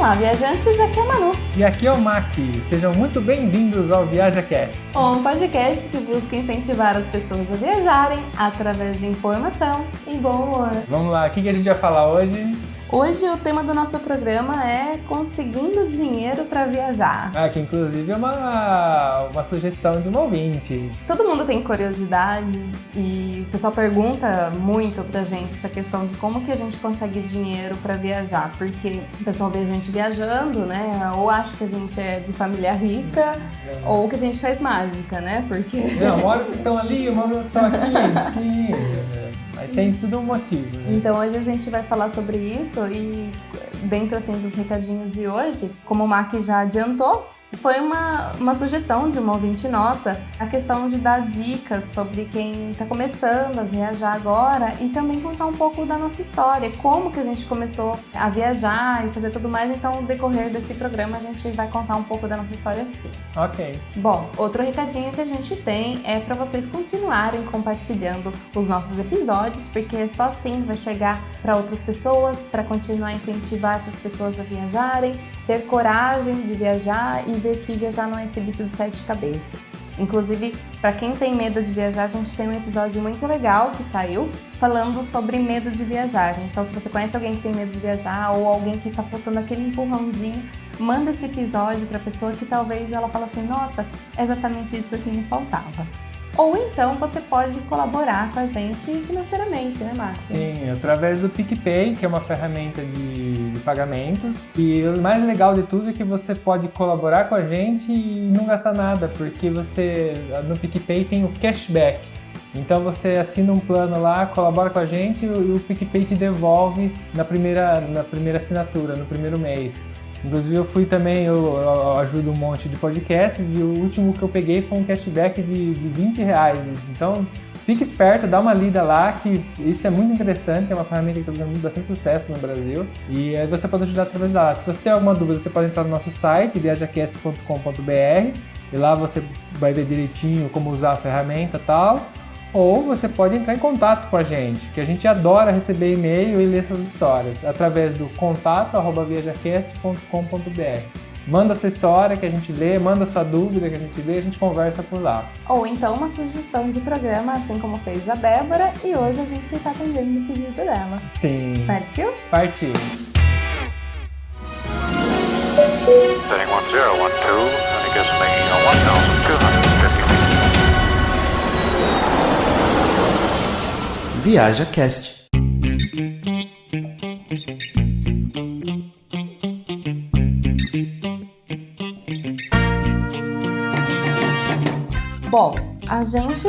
Olá, viajantes, aqui é a Manu. E aqui é o Mac. Sejam muito bem-vindos ao ViajaCast. Um podcast que busca incentivar as pessoas a viajarem através de informação e bom humor. Vamos lá, o que a gente vai falar hoje? Hoje o tema do nosso programa é conseguindo dinheiro para viajar. Que inclusive é uma sugestão de um ouvinte. Todo mundo tem curiosidade e o pessoal pergunta muito pra gente essa questão de como que a gente consegue dinheiro para viajar, porque o pessoal vê a gente viajando, né? Ou acha que a gente é de família rica, ou que a gente faz mágica, né? Porque... Não, uma hora vocês estão ali, uma hora vocês estão aqui, sim. Mas tem tudo um motivo, né? Então hoje a gente vai falar sobre isso e dentro assim dos recadinhos de hoje, como o Mac já adiantou, foi uma sugestão de uma ouvinte nossa, a questão de dar dicas sobre quem está começando a viajar agora e também contar um pouco da nossa história, como que a gente começou a viajar e fazer tudo mais. Então, no decorrer desse programa, a gente vai contar um pouco da nossa história sim. Ok. Bom, outro recadinho que a gente tem é para vocês continuarem compartilhando os nossos episódios, porque só assim vai chegar para outras pessoas, para continuar a incentivar essas pessoas a viajarem, ter coragem de viajar e ver que viajar não é esse bicho de 7 cabeças. Inclusive, para quem tem medo de viajar, a gente tem um episódio muito legal que saiu falando sobre medo de viajar. Então, se você conhece alguém que tem medo de viajar ou alguém que está faltando aquele empurrãozinho, manda esse episódio para a pessoa que talvez ela fale assim, nossa, é exatamente isso que me faltava. Ou então você pode colaborar com a gente financeiramente, né, Marcos? Sim, através do PicPay, que é uma ferramenta de pagamentos. E o mais legal de tudo é que você pode colaborar com a gente e não gastar nada, porque você no PicPay tem o cashback. Então você assina um plano lá, colabora com a gente e o PicPay te devolve na primeira assinatura, no primeiro mês. Inclusive eu ajudo um monte de podcasts e o último que eu peguei foi um cashback de R$20. Então fique esperto, dá uma lida lá que isso é muito interessante, é uma ferramenta que está fazendo bastante sucesso no Brasil e aí você pode ajudar através dela. Se você tem alguma dúvida, você pode entrar no nosso site, viajacast.com.br e lá você vai ver direitinho como usar a ferramenta e tal. Ou você pode entrar em contato com a gente, que a gente adora receber e-mail e ler suas histórias, através do contato@viajacast.com.br. Manda sua história que a gente lê, manda sua dúvida que a gente lê e a gente conversa por lá. Ou então uma sugestão de programa, assim como fez a Débora, e hoje a gente está atendendo o pedido dela. Sim. Partiu? Partiu. Setting 1012, and it gives me 1,250 feet. ViajaCast. Bom, a gente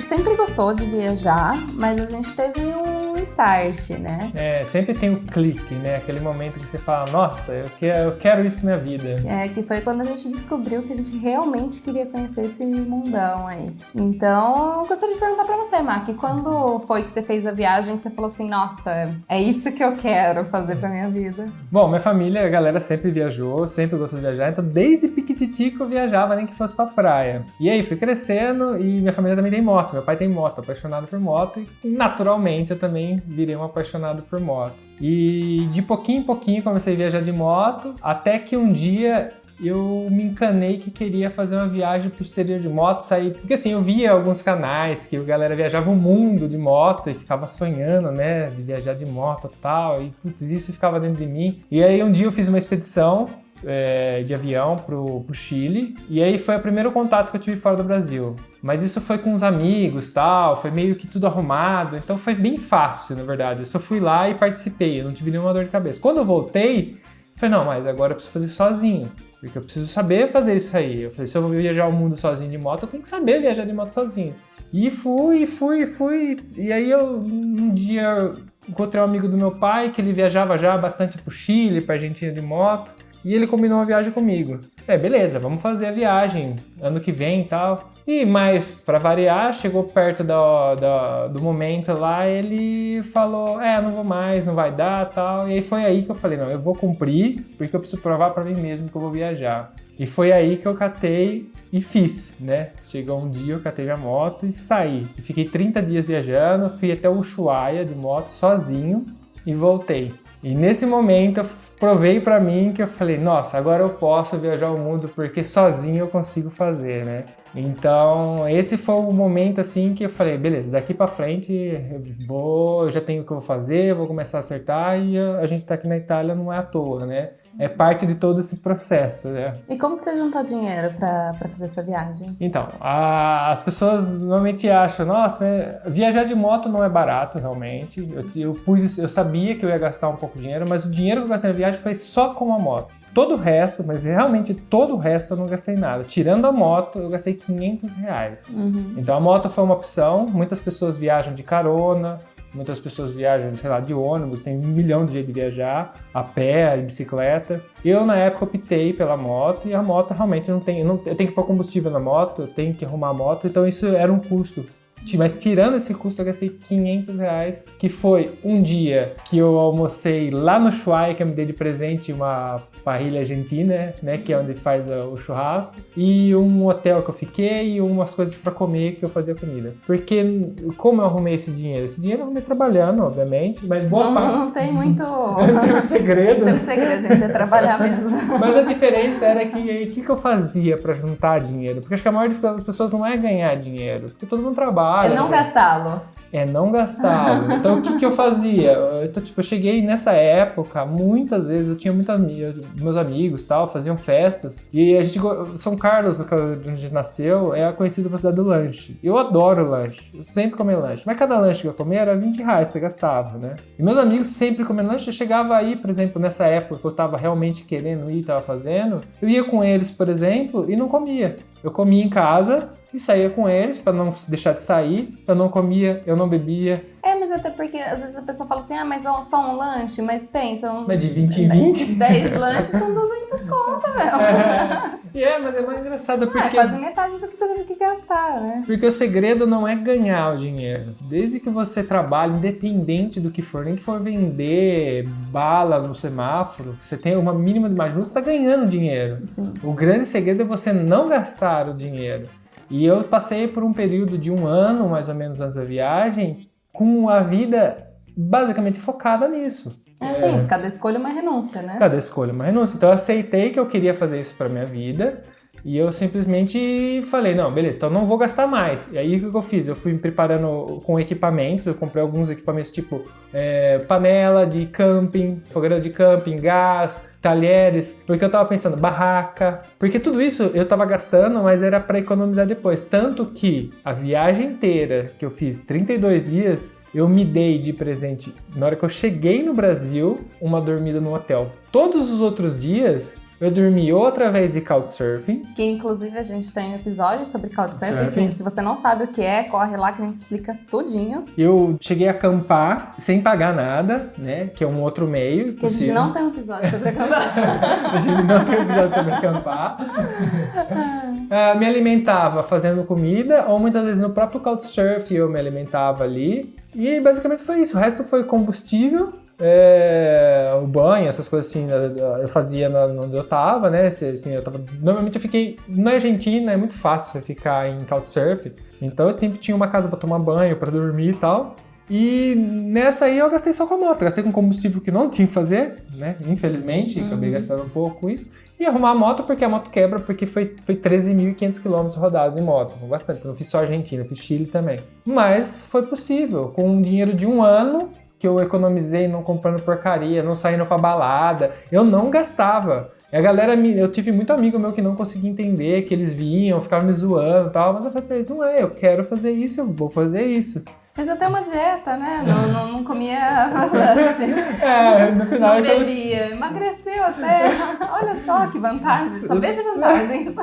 sempre gostou de viajar, mas a gente teve um start, né? Sempre tem o clique, né? Aquele momento que você fala, nossa, eu quero isso pra minha vida. Que foi quando a gente descobriu que a gente realmente queria conhecer esse mundão aí. Então, eu gostaria de perguntar pra você, Mac, quando foi que você fez a viagem que você falou assim, nossa, é isso que eu quero fazer pra minha vida? Bom, minha família, a galera sempre viajou, sempre gostou de viajar, então desde piquititico eu viajava, nem que fosse pra praia. E aí, fui crescendo e minha família também tem moto, meu pai tem moto, apaixonado por moto e naturalmente eu também virei um apaixonado por moto. E de pouquinho em pouquinho comecei a viajar de moto, até que um dia eu me encanei que queria fazer uma viagem pro exterior de moto, sair... Porque assim, eu via alguns canais que a galera viajava o mundo de moto e ficava sonhando, né, de viajar de moto e tal, e putz, isso ficava dentro de mim. E aí um dia eu fiz uma expedição de avião pro Chile, e aí foi o primeiro contato que eu tive fora do Brasil. Mas isso foi com os amigos, tal, foi meio que tudo arrumado, então foi bem fácil, na verdade. Eu só fui lá e participei, eu não tive nenhuma dor de cabeça. Quando eu voltei, eu falei, não, mas agora eu preciso fazer sozinho, porque eu preciso saber fazer isso aí. Eu falei, se eu vou viajar o mundo sozinho de moto, eu tenho que saber viajar de moto sozinho. E fui, e aí um dia encontrei um amigo do meu pai, que ele viajava já bastante pro Chile, pra Argentina de moto, e ele combinou uma viagem comigo. Beleza, vamos fazer a viagem ano que vem e tal. E mais pra variar, chegou perto do momento lá, ele falou, não vou mais, não vai dar tal. E aí foi aí que eu falei, não, eu vou cumprir, porque eu preciso provar pra mim mesmo que eu vou viajar. E foi aí que eu catei e fiz, né? Chegou um dia, eu catei minha moto e saí. E fiquei 30 dias viajando, fui até o Ushuaia de moto sozinho e voltei. E nesse momento eu provei pra mim que eu falei, nossa, agora eu posso viajar o mundo porque sozinho eu consigo fazer, né? Então, esse foi o momento assim que eu falei, beleza, daqui pra frente eu já tenho o que eu vou fazer, vou começar a acertar e a gente tá aqui na Itália não é à toa, né? É parte de todo esse processo, né? E como que você juntou dinheiro pra fazer essa viagem? Então, as pessoas normalmente acham, nossa, viajar de moto não é barato, realmente. Eu sabia que eu ia gastar um pouco de dinheiro, mas o dinheiro que eu gastei na viagem foi só com a moto. Todo o resto, mas realmente todo o resto eu não gastei nada. Tirando a moto, eu gastei R$500. Então a moto foi uma opção. Muitas pessoas viajam de carona, muitas pessoas viajam, sei lá, de ônibus, tem 1 milhão de jeitos de viajar, a pé, em bicicleta. Eu, na época, optei pela moto e a moto realmente eu tenho que pôr combustível na moto, eu tenho que arrumar a moto, então isso era um custo. Mas tirando esse custo, eu gastei R$500, que foi um dia que eu almocei lá no Ushuaia, que eu me dei de presente uma parrilha argentina, né, que é onde faz o churrasco, e um hotel que eu fiquei e umas coisas para comer que eu fazia comida. Porque como eu arrumei esse dinheiro? Esse dinheiro eu arrumei trabalhando, obviamente, mas boa parte... Não tem muito... Tem muito segredo. Tem muito segredo, gente, é trabalhar mesmo. Mas a diferença era que o que eu fazia para juntar dinheiro? Porque acho que a maior dificuldade das pessoas não é ganhar dinheiro, porque todo mundo trabalha. É não gastá-lo. É não gastá-lo. Então, o que eu fazia? Eu cheguei nessa época, muitas vezes, eu tinha meus amigos tal, faziam festas, e a gente, São Carlos, onde a gente nasceu, é conhecido pela cidade do lanche. Eu adoro lanche, eu sempre comi lanche, mas cada lanche que eu comia era R$20 que você gastava, né? E meus amigos sempre comendo lanche, eu chegava aí, por exemplo, nessa época que eu tava realmente querendo ir, tava fazendo, eu ia com eles, por exemplo, e não comia. Eu comia em casa e saía com eles pra não deixar de sair. Eu não comia, eu não bebia. Mas até porque às vezes a pessoa fala assim, mas só um lanche, mas pensa... Mas de 20 em 20? 10 lanches são 200 conto, meu. Mas é mais engraçado porque... É quase metade do que você teve que gastar, né? Porque o segredo não é ganhar o dinheiro. Desde que você trabalhe, independente do que for, nem que for vender bala no semáforo, você tem uma mínima de margem, você está ganhando dinheiro. Sim. O grande segredo é você não gastar o dinheiro. E eu passei por um período de 1 ano, mais ou menos, antes da viagem, com a vida basicamente focada nisso. Sim, cada escolha é uma renúncia, né? Cada escolha é uma renúncia. Então eu aceitei que eu queria fazer isso para minha vida e eu simplesmente falei, não, beleza, então não vou gastar mais. E aí o que eu fiz? Eu fui me preparando com equipamentos, eu comprei alguns equipamentos tipo panela de camping, fogueira de camping, gás, talheres, porque eu tava pensando, barraca, porque tudo isso eu tava gastando, mas era para economizar depois. Tanto que a viagem inteira que eu fiz, 32 dias, eu me dei de presente, na hora que eu cheguei no Brasil, uma dormida no hotel. Todos os outros dias, eu dormi outra vez de Couchsurfing. Que inclusive a gente tem um episódio sobre Couchsurfing. Se você não sabe o que é, corre lá que a gente explica tudinho. Eu cheguei a acampar sem pagar nada, né? Que é um outro meio. Que a gente não tem um episódio sobre acampar. A gente não tem um episódio sobre acampar. Me alimentava fazendo comida, ou muitas vezes no próprio Couchsurfing eu me alimentava ali. E basicamente foi isso. O resto foi combustível. O banho, essas coisas assim, eu fazia onde eu tava, né? Normalmente eu fiquei na Argentina, é muito fácil você ficar em Couchsurfing, então eu sempre tinha uma casa pra tomar banho, pra dormir e tal. E nessa aí eu gastei só com a moto, gastei com combustível que não tinha que fazer, né? Infelizmente, acabei gastando um pouco com isso. E arrumar a moto porque a moto quebra, porque foi 13.500 km rodados em moto, bastante. Eu não fiz só Argentina, eu fiz Chile também. Mas foi possível, com um dinheiro de 1 ano, que eu economizei não comprando porcaria, não saindo pra balada, eu não gastava. E a galera, eu tive muito amigo meu que não conseguia entender, que eles vinham, ficavam me zoando e tal, mas eu falei pra eles, não eu quero fazer isso, eu vou fazer isso. Fiz até uma dieta, né? Não comia lanche. No final... Não bebia. Emagreceu até. Olha só que vantagem. Só vejo vantagens.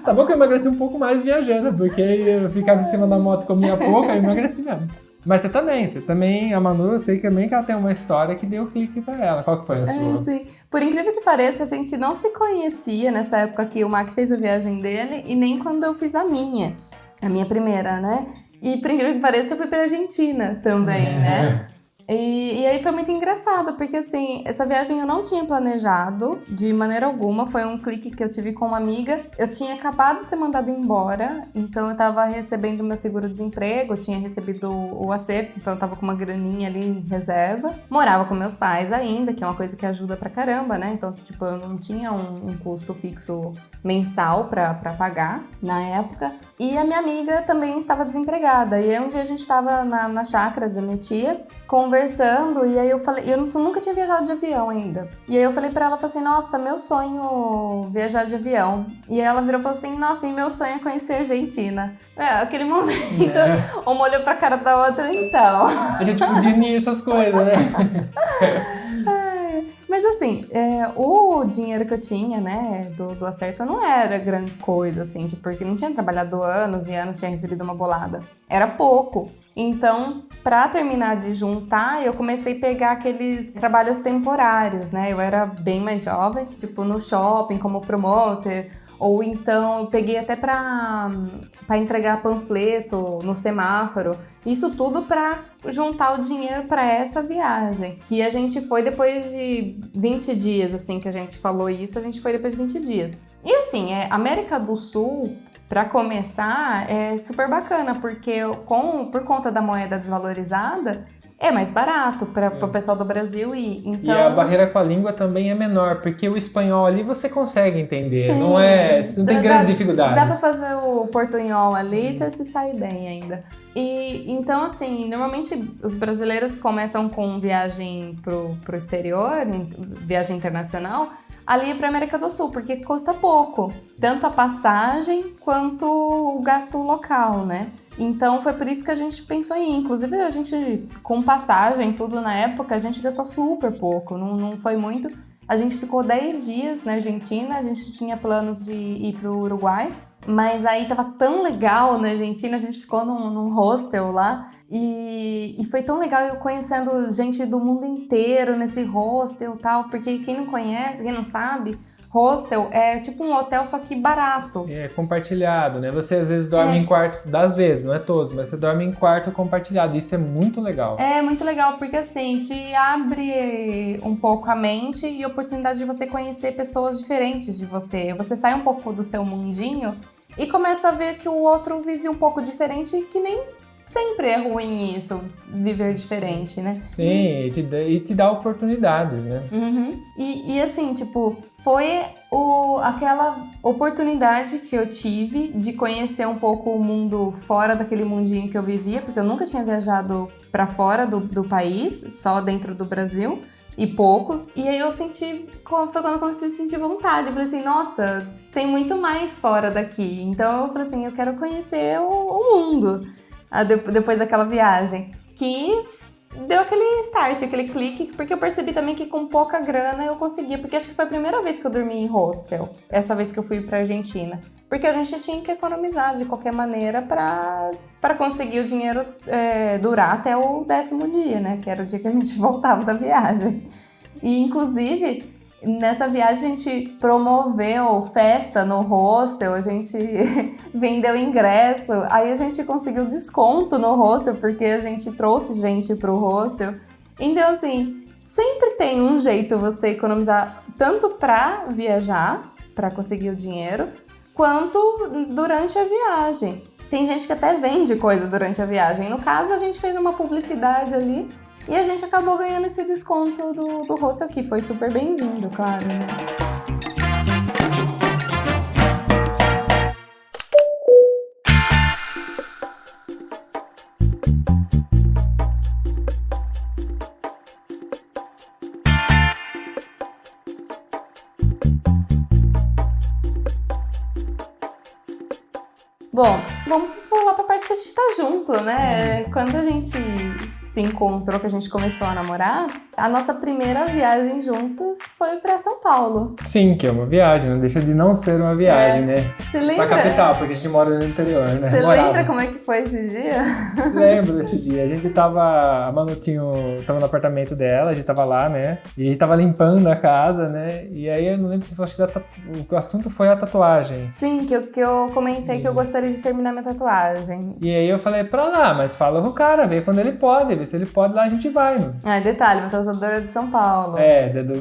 Tá bom que eu emagreci um pouco mais viajando, porque eu ficava em cima da moto, comia pouco, aí eu emagreci mesmo. Mas você também, a Manu, eu sei também que ela tem uma história que deu clique pra ela. Qual que foi a sua? Sim. Por incrível que pareça, a gente não se conhecia nessa época que o Mac fez a viagem dele e nem quando eu fiz a minha primeira, né? E por incrível que pareça, eu fui pra Argentina também, né? E aí foi muito engraçado, porque assim, essa viagem eu não tinha planejado de maneira alguma, foi um clique que eu tive com uma amiga. Eu tinha acabado de ser mandada embora, então eu tava recebendo meu seguro-desemprego, eu tinha recebido o acerto, então eu tava com uma graninha ali em reserva. Morava com meus pais ainda, que é uma coisa que ajuda pra caramba, né? Então, tipo, eu não tinha um custo fixo mensal pra pagar na época. E a minha amiga também estava desempregada. E aí um dia a gente tava na chácara da minha tia, conversando, e aí eu falei, eu nunca tinha viajado de avião ainda. E aí eu falei pra ela, falei assim, nossa, meu sonho viajar de avião. E aí ela virou e falou assim, nossa, e meu sonho é conhecer a Argentina. Aquele momento, uma olhou pra cara da outra, então. A gente podia unir essas coisas, né? Mas assim, o dinheiro que eu tinha, né, do acerto não era grande coisa, assim, tipo, porque não tinha trabalhado anos e anos, tinha recebido uma bolada. Era pouco. Então, pra terminar de juntar, eu comecei a pegar aqueles trabalhos temporários, né? Eu era bem mais jovem, tipo, no shopping, como promoter, ou então eu peguei até pra entregar panfleto no semáforo. Isso tudo pra juntar o dinheiro pra essa viagem. Que a gente foi depois de 20 dias, assim, que a gente falou isso, a gente foi depois de 20 dias. E assim, América do Sul, pra começar, é super bacana, porque por conta da moeda desvalorizada, é mais barato para o pessoal do Brasil ir. Então... E a barreira com a língua também é menor, porque o espanhol ali você consegue entender, Sim, não tem grandes dificuldades. Dá para fazer o portunhol ali e você se sai bem ainda. E então, assim, normalmente os brasileiros começam com viagem pro exterior, viagem internacional, ali para América do Sul, porque custa pouco, tanto a passagem quanto o gasto local, né? Então foi por isso que a gente pensou em ir. Inclusive a gente, com passagem, tudo na época, a gente gastou super pouco, não foi muito. A gente ficou 10 dias na Argentina, a gente tinha planos de ir pro Uruguai, mas aí tava tão legal na Argentina, a gente ficou num hostel lá, e foi tão legal eu conhecendo gente do mundo inteiro nesse hostel e tal, porque quem não conhece, quem não sabe, hostel é tipo um hotel, só que barato. É compartilhado, né? Você às vezes dorme em quartos, das vezes, não é todos, mas você dorme em quarto compartilhado. Isso é muito legal. É muito legal, porque assim, te abre um pouco a mente e a oportunidade de você conhecer pessoas diferentes de você. Você sai um pouco do seu mundinho e começa a ver que o outro vive um pouco diferente e que nem sempre é ruim isso, viver diferente, né? Sim, e te dá oportunidades, né? Uhum. E assim, tipo, foi aquela oportunidade que eu tive de conhecer um pouco o mundo fora daquele mundinho que eu vivia, porque eu nunca tinha viajado pra fora do país, só dentro do Brasil, e pouco. E aí eu senti, foi quando eu comecei a sentir vontade, eu falei assim, nossa, tem muito mais fora daqui. Então eu falei assim, eu quero conhecer o mundo. Depois daquela viagem, que deu aquele start, aquele clique, porque eu percebi também que com pouca grana eu conseguia, porque acho que foi a primeira vez que eu dormi em hostel, essa vez que eu fui pra Argentina, porque a gente tinha que economizar de qualquer maneira pra conseguir o dinheiro durar até o 10º dia, né, que era o dia que a gente voltava da viagem. E inclusive nessa viagem a gente promoveu festa no hostel, a gente vendeu ingresso, aí a gente conseguiu desconto no hostel porque a gente trouxe gente pro hostel. Então assim, sempre tem um jeito você economizar tanto pra viajar, pra conseguir o dinheiro, quanto durante a viagem. Tem gente que até vende coisa durante a viagem. No caso, a gente fez uma publicidade ali e a gente acabou ganhando esse desconto do hostel, que foi super bem-vindo, claro, né? Bom, vamos pular pra parte que a gente tá junto, né? Quando a gente se encontrou, que a gente começou a namorar, a nossa primeira viagem juntos foi pra São Paulo. Sim, que é uma viagem, não deixa de não ser uma viagem, né? Você lembra? Pra capital, porque a gente mora no interior, né? Você lembra como é que foi esse dia? Lembro desse dia. A gente tava... A Manu tava no apartamento dela, a gente tava lá, né? E a gente tava limpando a casa, né? E aí eu não lembro se o assunto foi a tatuagem. Sim, que eu comentei que eu gostaria de terminar minha tatuagem. E aí eu falei pra lá, mas fala com o cara, vê quando ele pode, vê vê se ele pode lá, a gente vai, mano. Detalhe, meu tatuador é de São Paulo.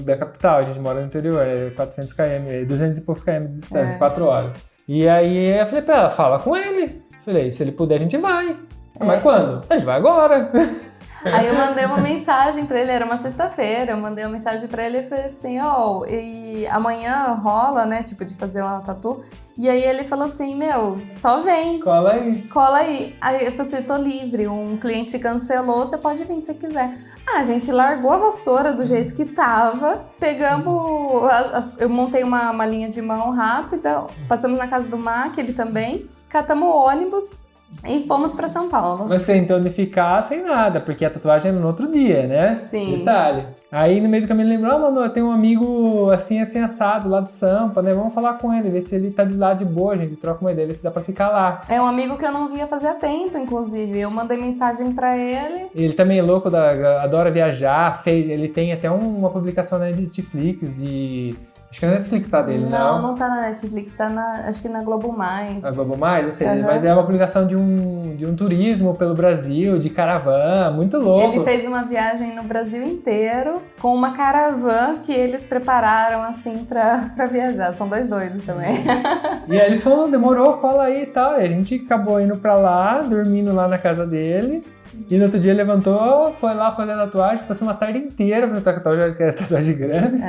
Da capital, a gente mora no interior, 400 km, 200 e poucos km de distância, 4 horas. E aí eu falei pra ela, fala com ele. Falei, se ele puder, a gente vai. Mas quando? A gente vai agora. Aí eu mandei uma mensagem pra ele, era uma sexta-feira, eu mandei uma mensagem pra ele e falei assim, e amanhã rola, né, tipo, de fazer uma tatu. E aí ele falou assim, só vem. Cola aí. Aí eu falei assim, tô livre, um cliente cancelou, você pode vir se quiser. A gente largou a vassoura do jeito que tava, pegamos, eu montei uma linha de mão rápida, passamos na casa do Mac, ele também, catamos o ônibus e fomos pra São Paulo. Mas sem tonificar, sem nada, porque a tatuagem é no outro dia, né? Sim. Detalhe. Aí no meio do caminho ele lembrou, mano, eu tenho um amigo assim assado lá de Sampa, né? Vamos falar com ele, ver se ele tá de lá de boa, gente. Troca uma ideia, ver se dá pra ficar lá. É um amigo que eu não via fazia tempo, inclusive. Eu mandei mensagem pra ele. Ele também é louco, adora viajar, ele tem até uma publicação na Netflix e... Acho que é na Netflix tá dele, não? Não tá na Netflix, tá acho que na Globo Mais. A Globo Mais? Não sei, mas é uma publicação de um turismo pelo Brasil, de caravana, muito louco. Ele fez uma viagem no Brasil inteiro com uma caravana que eles prepararam, assim, pra viajar. São dois doidos também. E aí ele falou, demorou, cola aí e tal. E a gente acabou indo pra lá, dormindo lá na casa dele. E no outro dia ele levantou, foi lá fazer a tatuagem, passou uma tarde inteira fazendo tatuagem grande.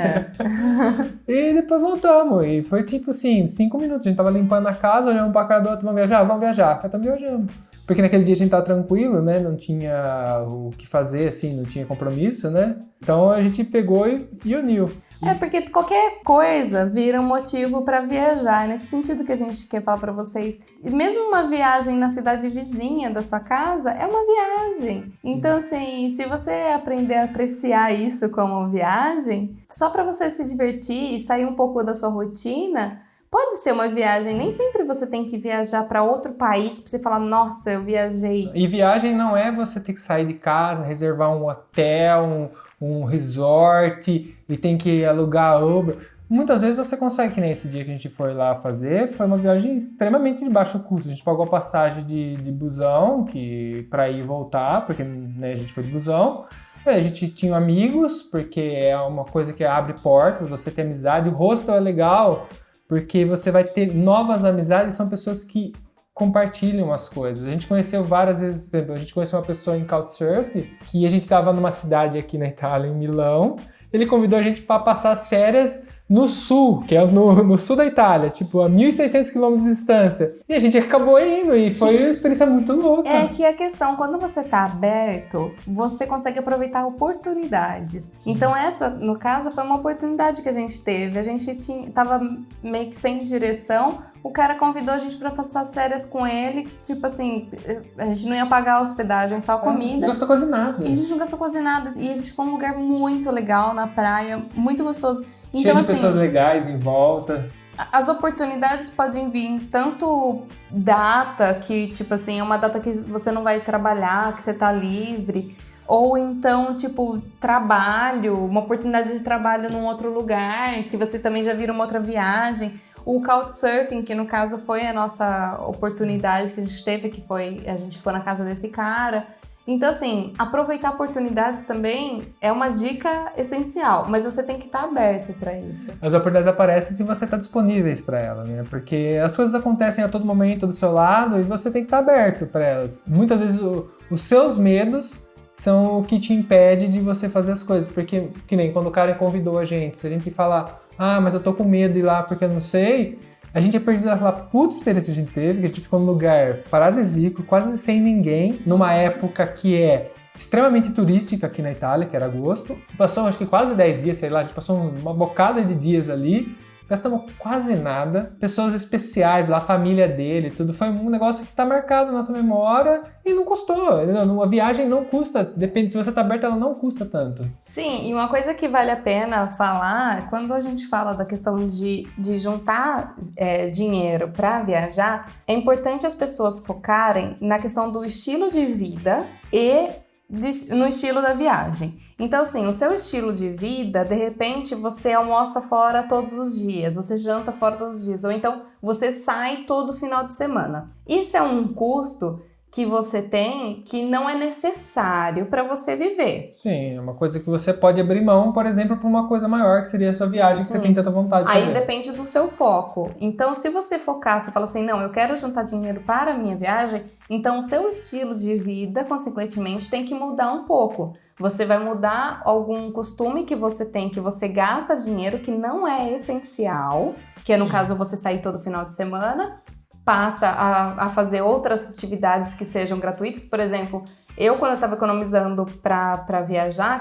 E depois voltamos. E foi tipo assim, 5 minutos. A gente tava limpando a casa, olhando pra cara do outro, vamos viajar. Já estamos viajando. Porque naquele dia a gente tava tranquilo, né? Não tinha o que fazer, assim, não tinha compromisso, né? Então a gente pegou e uniu. Porque qualquer coisa vira um motivo pra viajar. É nesse sentido que a gente quer falar pra vocês. Mesmo uma viagem na cidade vizinha da sua casa é uma viagem. Então, assim, se você aprender a apreciar isso como viagem, só pra você se divertir e sair um pouco da sua rotina, pode ser uma viagem. Nem sempre você tem que viajar pra outro país pra você falar, nossa, eu viajei. E viagem não é você ter que sair de casa, reservar um hotel, um resort e tem que alugar Uber. Muitas vezes você consegue, que nem esse dia que a gente foi lá fazer, foi uma viagem extremamente de baixo custo. A gente pagou a passagem de busão pra ir e voltar, porque né, a gente foi de busão. A gente tinha amigos, porque é uma coisa que abre portas, você tem amizade. O hostel é legal, porque você vai ter novas amizades, são pessoas que compartilham as coisas. A gente conheceu várias vezes, por exemplo, a gente conheceu uma pessoa em Couchsurf, que a gente estava numa cidade aqui na Itália, em Milão. Ele convidou a gente para passar as férias no sul, que é no sul da Itália, tipo, a 1.600 km de distância. E a gente acabou indo e foi uma experiência muito louca. É que a questão, quando você tá aberto, você consegue aproveitar oportunidades. Então essa, no caso, foi uma oportunidade que a gente teve. A gente tava meio que sem direção, o cara convidou a gente pra passar as férias com ele, tipo assim, a gente não ia pagar a hospedagem, só a comida. Não gastou quase nada. E a gente não gastou quase nada. E a gente ficou num lugar muito legal, na praia, muito gostoso. Então, cheio de assim, pessoas legais em volta. As oportunidades podem vir em tanto data, que tipo assim, é uma data que você não vai trabalhar, que você tá livre, ou então tipo trabalho, uma oportunidade de trabalho num outro lugar, que você também já vira uma outra viagem. O Couchsurfing, que no caso foi a nossa oportunidade que a gente teve, que foi, a gente ficou na casa desse cara. Então, assim, aproveitar oportunidades também é uma dica essencial, mas você tem que estar aberto para isso. As oportunidades aparecem se você está disponível para elas, né? Porque as coisas acontecem a todo momento do seu lado e você tem que estar aberto para elas. Muitas vezes os seus medos são o que te impede de você fazer as coisas. Porque, que nem quando o cara convidou a gente, se a gente falar, mas eu tô com medo de ir lá porque eu não sei... A gente é perdido aquela puta experiência que a gente teve, que a gente ficou num lugar paradisíaco, quase sem ninguém, numa época que é extremamente turística aqui na Itália, que era agosto. Passou acho que quase 10 dias, sei lá, a gente passou uma bocada de dias ali, gastamos quase nada. Pessoas especiais lá, a família dele, tudo. Foi um negócio que tá marcado na nossa memória e não custou. Uma viagem não custa, depende, se você tá aberto, ela não custa tanto. Sim, e uma coisa que vale a pena falar, quando a gente fala da questão de juntar dinheiro para viajar, é importante as pessoas focarem na questão do estilo de vida e no estilo da viagem. Então, assim, o seu estilo de vida, de repente, você almoça fora todos os dias, você janta fora todos os dias, ou então você sai todo final de semana. Isso é um custo que você tem que não é necessário para você viver. Sim, é uma coisa que você pode abrir mão, por exemplo, para uma coisa maior, que seria a sua viagem, que você tem tanta vontade de Aí fazer. depende do seu foco. Então, se você focar, você fala assim, não, eu quero juntar dinheiro para a minha viagem, então o seu estilo de vida, consequentemente, tem que mudar um pouco. Você vai mudar algum costume que você tem, que você gasta dinheiro, que não é essencial, que é, no caso, você sair todo final de semana, passa a fazer outras atividades que sejam gratuitas. Por exemplo, eu quando eu estava economizando para viajar,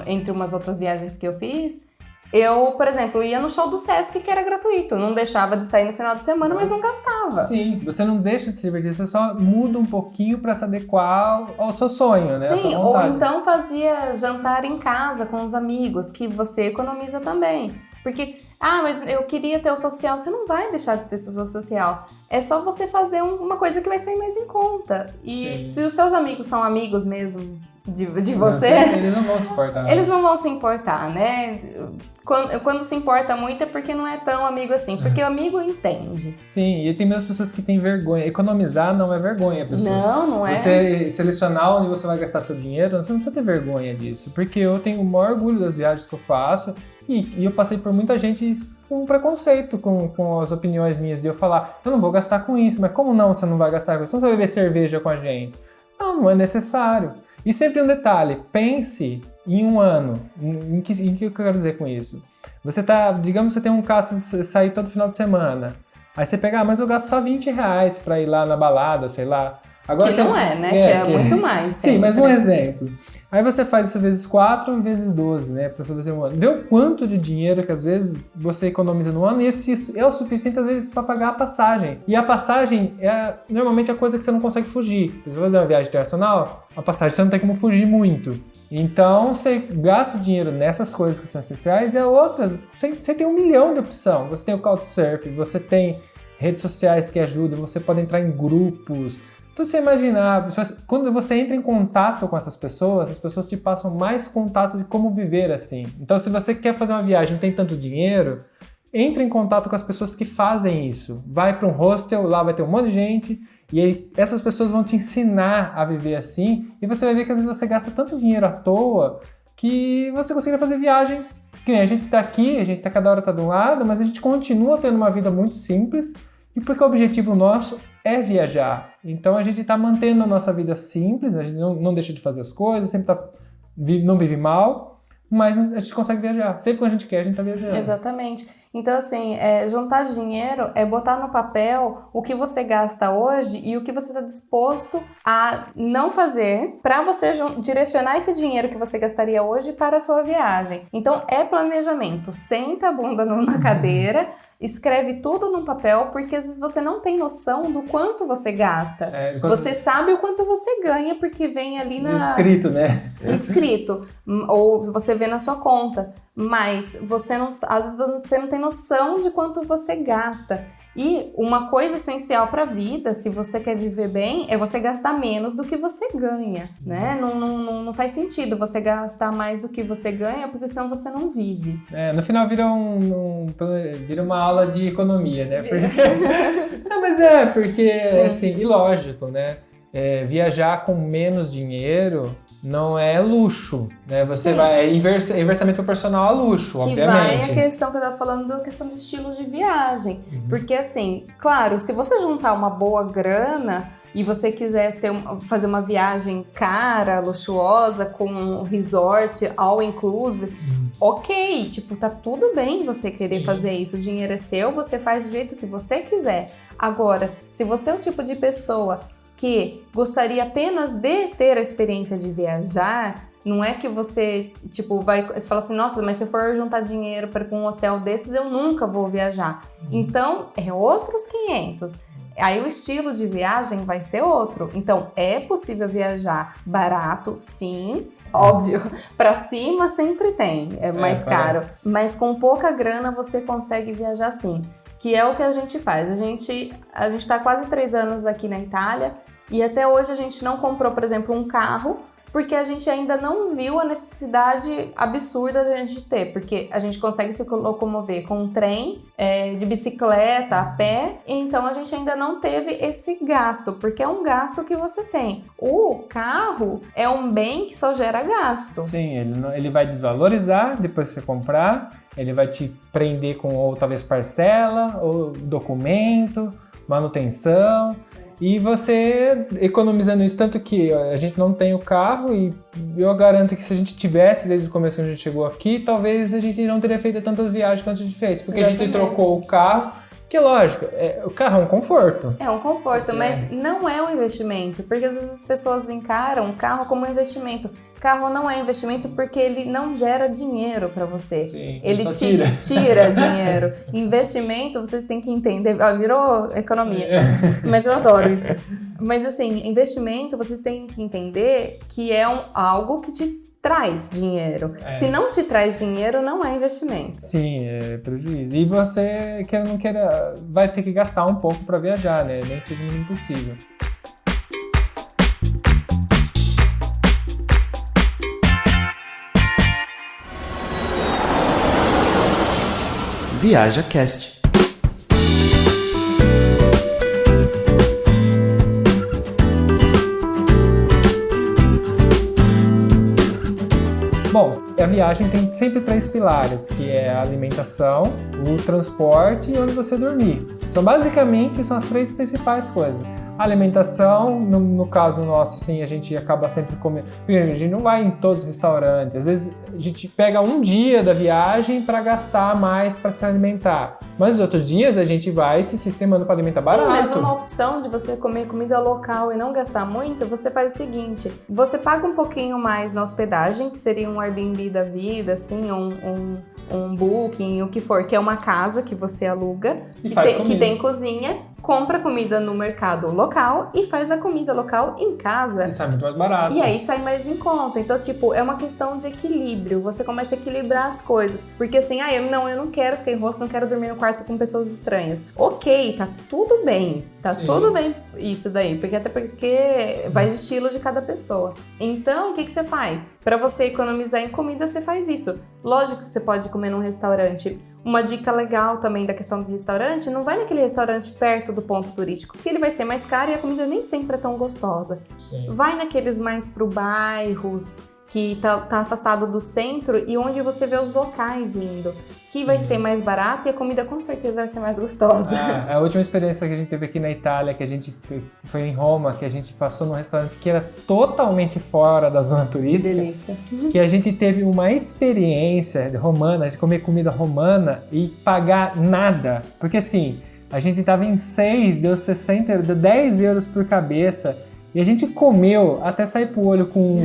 entre umas outras viagens que eu fiz, eu, por exemplo, ia no show do Sesc, que era gratuito. Não deixava de sair no final de semana, mas não gastava. Sim, você não deixa de se divertir, você só muda um pouquinho para se adequar ao seu sonho, né? Sim, ou então fazia jantar em casa com os amigos, que você economiza também. Porque, mas eu queria ter o social. Você não vai deixar de ter o seu social. É só você fazer uma coisa que vai sair mais em conta. E se os seus amigos são amigos mesmos de você... Eles não vão se importar. Eles não vão se importar, né? Quando se importa muito é porque não é tão amigo assim. Porque o amigo entende.Sim, e tem mesmo pessoas que têm vergonha. Economizar não é vergonha, pessoal. Não é. Você selecionar onde você vai gastar seu dinheiro, você não precisa ter vergonha disso. Porque eu tenho o maior orgulho das viagens que eu faço. E eu passei por muita gente com preconceito com as opiniões minhas de eu falar, eu não vou gastar com isso, mas como não você não vai gastar com isso? Você não vai beber cerveja com a gente? Não é necessário. E sempre um detalhe, pense em um ano. Em que eu quero dizer com isso? Você digamos que você tem um caso de sair todo final de semana. Aí você pega, mas eu gasto só R$20 pra ir lá na balada, sei lá. Agora que não é, né? Que é muito mais. Sim, mas um exemplo. Aí você faz isso vezes 4 vezes 12, né? Pra fazer um ano. Vê o quanto de dinheiro que às vezes você economiza no ano e esse é o suficiente às vezes para pagar a passagem. E a passagem é normalmente a coisa que você não consegue fugir. Se você fazer uma viagem internacional, a passagem você não tem como fugir muito. Então você gasta dinheiro nessas coisas que são essenciais e outras. Você tem 1 milhão de opção. Você tem o Couchsurfing, você tem redes sociais que ajudam, você pode entrar em grupos. Então você imaginar, quando você entra em contato com essas pessoas, as pessoas te passam mais contato de como viver assim. Então se você quer fazer uma viagem e não tem tanto dinheiro, entre em contato com as pessoas que fazem isso. Vai para um hostel, lá vai ter um monte de gente, e aí essas pessoas vão te ensinar a viver assim, e você vai ver que às vezes você gasta tanto dinheiro à toa que você consegue fazer viagens, que a gente tá aqui, a gente cada hora tá de um lado, mas a gente continua tendo uma vida muito simples, e porque o objetivo nosso é viajar. Então a gente está mantendo a nossa vida simples, a gente não deixa de fazer as coisas, sempre não vive mal, mas a gente consegue viajar. Sempre que a gente quer, a gente está viajando. Exatamente. Então, assim, juntar dinheiro é botar no papel o que você gasta hoje e o que você está disposto a não fazer para você direcionar esse dinheiro que você gastaria hoje para a sua viagem. Então, é planejamento. Senta a bunda na cadeira, escreve tudo num papel, porque às vezes você não tem noção do quanto você gasta. Você sabe o quanto você ganha, porque vem ali escrito, né? Escrito. Ou você vê na sua conta. Mas você não, às vezes você não tem noção de quanto você gasta. E uma coisa essencial para a vida, se você quer viver bem, é você gastar menos do que você ganha, né? Não faz sentido você gastar mais do que você ganha, porque senão você não vive. No final vira uma aula de economia, né? Não, mas porque, assim, e lógico, né? Viajar com menos dinheiro não é luxo, né? Você vai... É inversamente proporcional a luxo, que obviamente. Vai a questão que eu tava falando, a questão do estilo de viagem. Porque, assim, claro, se você juntar uma boa grana e você quiser fazer uma viagem cara, luxuosa, com um resort all inclusive, ok, tipo, tá tudo bem você querer fazer isso. O dinheiro é seu, você faz do jeito que você quiser. Agora, se você é o tipo de pessoa que gostaria apenas de ter a experiência de viajar, não é que você, tipo, você fala assim, nossa, mas se eu for juntar dinheiro para um hotel desses, eu nunca vou viajar. Então, é outros 500. Aí o estilo de viagem vai ser outro. Então, é possível viajar barato, sim, óbvio. Para cima sempre tem, é mais caro. Mas com pouca grana você consegue viajar sim. Que é o que a gente faz. A gente tá há quase 3 anos aqui na Itália e até hoje a gente não comprou, por exemplo, um carro porque a gente ainda não viu a necessidade absurda de a gente ter, porque a gente consegue se locomover com um trem, de bicicleta, a pé, então a gente ainda não teve esse gasto, porque é um gasto que você tem. O carro é um bem que só gera gasto. Sim, ele vai desvalorizar depois que você comprar, ele vai te prender com ou talvez parcela, ou documento, manutenção, e você economizando isso, tanto que a gente não tem o carro, e eu garanto que se a gente tivesse desde o começo que a gente chegou aqui, talvez a gente não teria feito tantas viagens quanto a gente fez, porque Exatamente. A gente trocou o carro, que lógico, o carro é um conforto. É um conforto, mas não é um investimento, porque às vezes as pessoas encaram o carro como um investimento. Carro não é investimento porque ele não gera dinheiro para você. Sim, ele só tira dinheiro. Investimento, vocês têm que entender. Virou economia. Mas eu adoro isso. Mas assim, investimento, vocês têm que entender que é algo que te traz dinheiro. Se não te traz dinheiro, não é investimento. Sim, é prejuízo. E você, queira ou não queira, vai ter que gastar um pouco para viajar, né? Nem que seja o mínimo possível. ViajaCast. Bom, a viagem tem sempre 3 pilares, que é a alimentação, o transporte e onde você dormir. Basicamente, são as 3 principais coisas. A alimentação, no caso nosso, sim, a gente acaba sempre comendo. Primeiro, a gente não vai em todos os restaurantes. Às vezes a gente pega um dia da viagem para gastar mais para se alimentar. Mas os outros dias a gente vai se sistemando para alimentar barato. Sim, mas uma opção de você comer comida local e não gastar muito, você faz o seguinte: você paga um pouquinho mais na hospedagem, que seria um Airbnb da vida, assim, um Booking, o que for, que é uma casa que você aluga, que tem cozinha, compra comida no mercado local e faz a comida local em casa. E sai muito mais barato. E aí sai mais em conta. Então, tipo, é uma questão de equilíbrio. Você começa a equilibrar as coisas. Porque assim, eu não quero ficar em rosto, não quero dormir no quarto com pessoas estranhas. Ok, tá tudo bem. Tá tudo bem isso daí. Até porque vai de estilo de cada pessoa. Então, o que você faz? Pra você economizar em comida, você faz isso. Lógico que você pode comer num restaurante. Uma dica legal também da questão do restaurante, não vai naquele restaurante perto do ponto turístico, porque ele vai ser mais caro e a comida nem sempre é tão gostosa. Sim. Vai naqueles mais pro bairros, que tá afastado do centro e onde você vê os locais indo, que vai ser mais barato e a comida com certeza vai ser mais gostosa. A última experiência que a gente teve aqui na Itália, que a gente foi em Roma, que a gente passou num restaurante que era totalmente fora da zona turística. Que delícia. Que a gente teve uma experiência romana, de comer comida romana e pagar nada. Porque assim, a gente tava em 6, deu 10 euros por cabeça. E a gente comeu até sair pro olho com...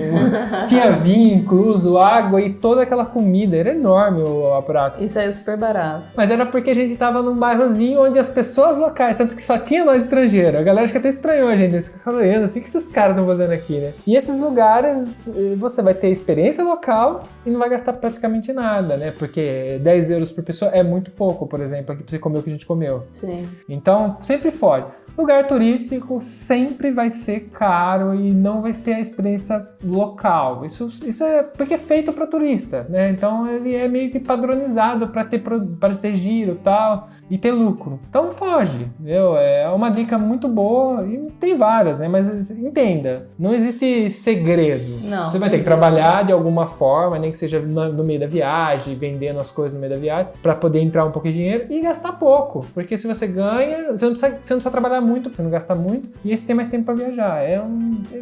Tinha vinho incluso, água e toda aquela comida. Era enorme o prato. Isso aí é super barato. Mas era porque a gente tava num bairrozinho onde as pessoas locais, tanto que só tinha nós estrangeiros. A galera acho que até estranhou a gente. Eles ficaram olhando assim, o que esses caras estão fazendo aqui, né? E esses lugares, você vai ter experiência local e não vai gastar praticamente nada, né? Porque 10 euros por pessoa é muito pouco, por exemplo, aqui pra você comer o que a gente comeu. Sim. Então, sempre foge. Lugar turístico sempre vai ser caro e não vai ser a experiência local. Isso é porque é feito para turista, né? Então ele é meio que padronizado para ter giro tal, e ter lucro. Então foge, entendeu? É uma dica muito boa e tem várias, né? Mas entenda, não existe segredo. Não, você vai ter que trabalhar de alguma forma, nem que seja no meio da viagem, vendendo as coisas no meio da viagem, para poder entrar um pouco de dinheiro e gastar pouco. Porque se você ganha, você não precisa trabalhar muito, pra você não gastar muito, e aí você tem mais tempo para viajar. É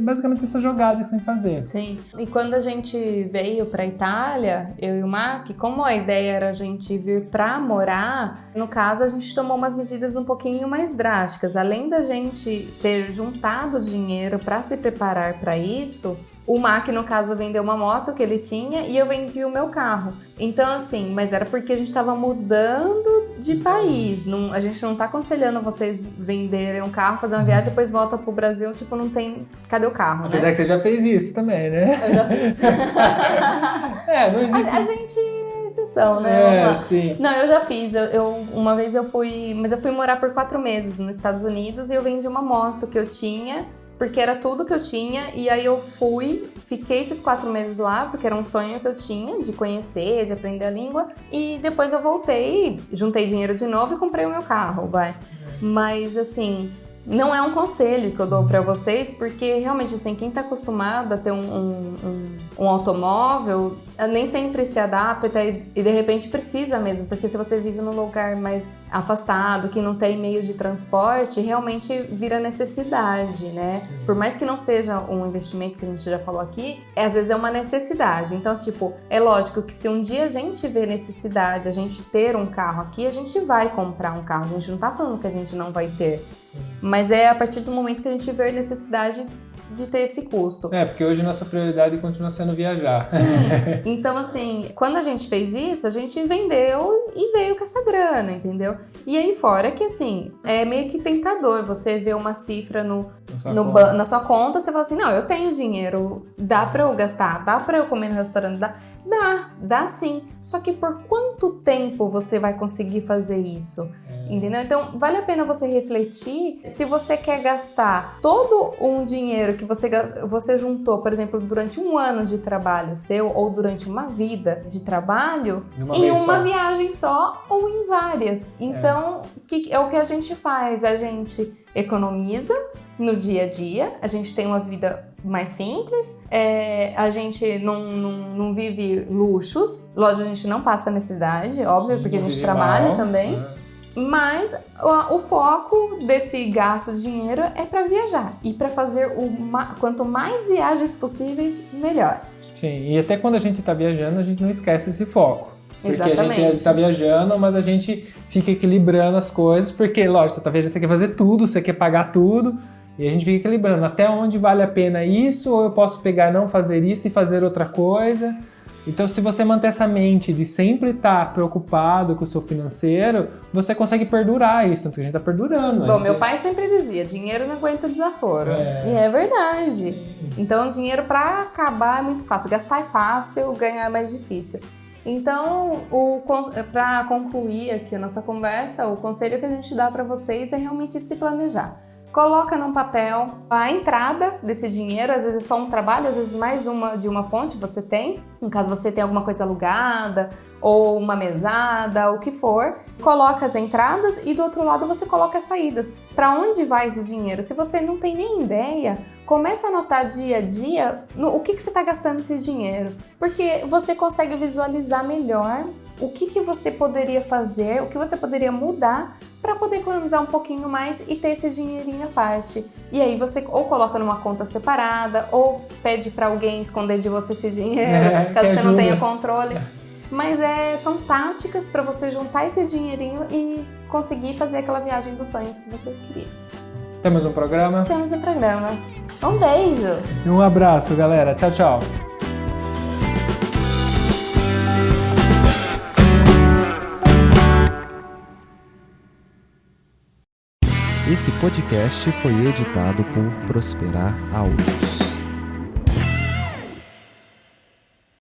basicamente essa jogada que você tem que fazer. Sim. E quando a gente veio pra Itália, eu e o Mac, como a ideia era a gente vir pra morar, no caso a gente tomou umas medidas um pouquinho mais drásticas. Além da gente ter juntado dinheiro pra se preparar pra isso, o Mac, no caso, vendeu uma moto que ele tinha e eu vendi o meu carro. Então, assim, mas era porque a gente tava mudando de país. A gente não tá aconselhando vocês venderem um carro, fazer uma viagem, depois volta pro Brasil, tipo, não tem... Cadê o carro, né? Apesar que você já fez isso também, né? Eu já fiz. Não existe... A gente é exceção, né? Sim. Não, eu já fiz. Uma vez eu fui... Mas eu fui morar por 4 meses nos Estados Unidos e eu vendi uma moto que eu tinha... porque era tudo que eu tinha, e aí eu fiquei esses 4 meses lá, porque era um sonho que eu tinha de conhecer, de aprender a língua, e depois eu voltei, juntei dinheiro de novo e comprei o meu carro, vai. Mas assim, não é um conselho que eu dou pra vocês, porque realmente, assim, quem tá acostumado a ter um automóvel, nem sempre se adapta e de repente precisa mesmo, porque se você vive num lugar mais afastado, que não tem meio de transporte, realmente vira necessidade, né? Por mais que não seja um investimento que a gente já falou aqui, às vezes é uma necessidade. Então, tipo, é lógico que se um dia a gente vê necessidade, a gente ter um carro aqui, a gente vai comprar um carro. A gente não tá falando que a gente não vai ter. Mas é a partir do momento que a gente vê necessidade de ter esse custo. Porque hoje nossa prioridade continua sendo viajar. Sim, então assim, quando a gente fez isso, a gente vendeu e veio com essa grana, entendeu? E aí fora que assim, é meio que tentador você ver uma cifra na sua conta, você fala assim, não, eu tenho dinheiro, dá pra eu gastar, dá pra eu comer no restaurante, dá sim, só que por quanto tempo você vai conseguir fazer isso? Entendeu? Então, vale a pena você refletir se você quer gastar todo um dinheiro que você juntou, por exemplo, durante um ano de trabalho seu ou durante uma vida de trabalho em uma viagem só ou em várias. Então, é o que a gente faz? A gente economiza no dia a dia, a gente tem uma vida mais simples, a gente não vive luxos, lógico, a gente não passa necessidade, óbvio, porque a gente trabalha também. Mas o foco desse gasto de dinheiro é para viajar e para fazer quanto mais viagens possíveis, melhor. Sim, e até quando a gente está viajando, a gente não esquece esse foco. Porque Exatamente. a gente está viajando, mas a gente fica equilibrando as coisas, porque, lógico, você está viajando, você quer fazer tudo, você quer pagar tudo, e a gente fica equilibrando. Até onde vale a pena isso, ou eu posso pegar e não fazer isso e fazer outra coisa. Então, se você manter essa mente de sempre estar preocupado com o seu financeiro, você consegue perdurar isso, tanto que a gente está perdurando. Bom, meu pai sempre dizia, dinheiro não aguenta desaforo. E é verdade. Sim. Então, dinheiro para acabar é muito fácil. Gastar é fácil, ganhar é mais difícil. Então, para concluir aqui a nossa conversa, o conselho que a gente dá para vocês é realmente se planejar. Coloca num papel a entrada desse dinheiro, às vezes é só um trabalho, às vezes mais de uma fonte você tem, no caso você tem alguma coisa alugada ou uma mesada, o que for, coloca as entradas e do outro lado você coloca as saídas. Para onde vai esse dinheiro? Se você não tem nem ideia, começa a anotar dia a dia o que você está gastando esse dinheiro, porque você consegue visualizar melhor o que você poderia fazer, o que você poderia mudar para poder economizar um pouquinho mais e ter esse dinheirinho à parte. E aí você ou coloca numa conta separada ou pede para alguém esconder de você esse dinheiro, caso você não tenha controle. Mas são táticas para você juntar esse dinheirinho e conseguir fazer aquela viagem dos sonhos que você queria. Temos um programa? Temos um programa. Um beijo! E um abraço, galera. Tchau, tchau. Esse podcast foi editado por Prosperar Áudios.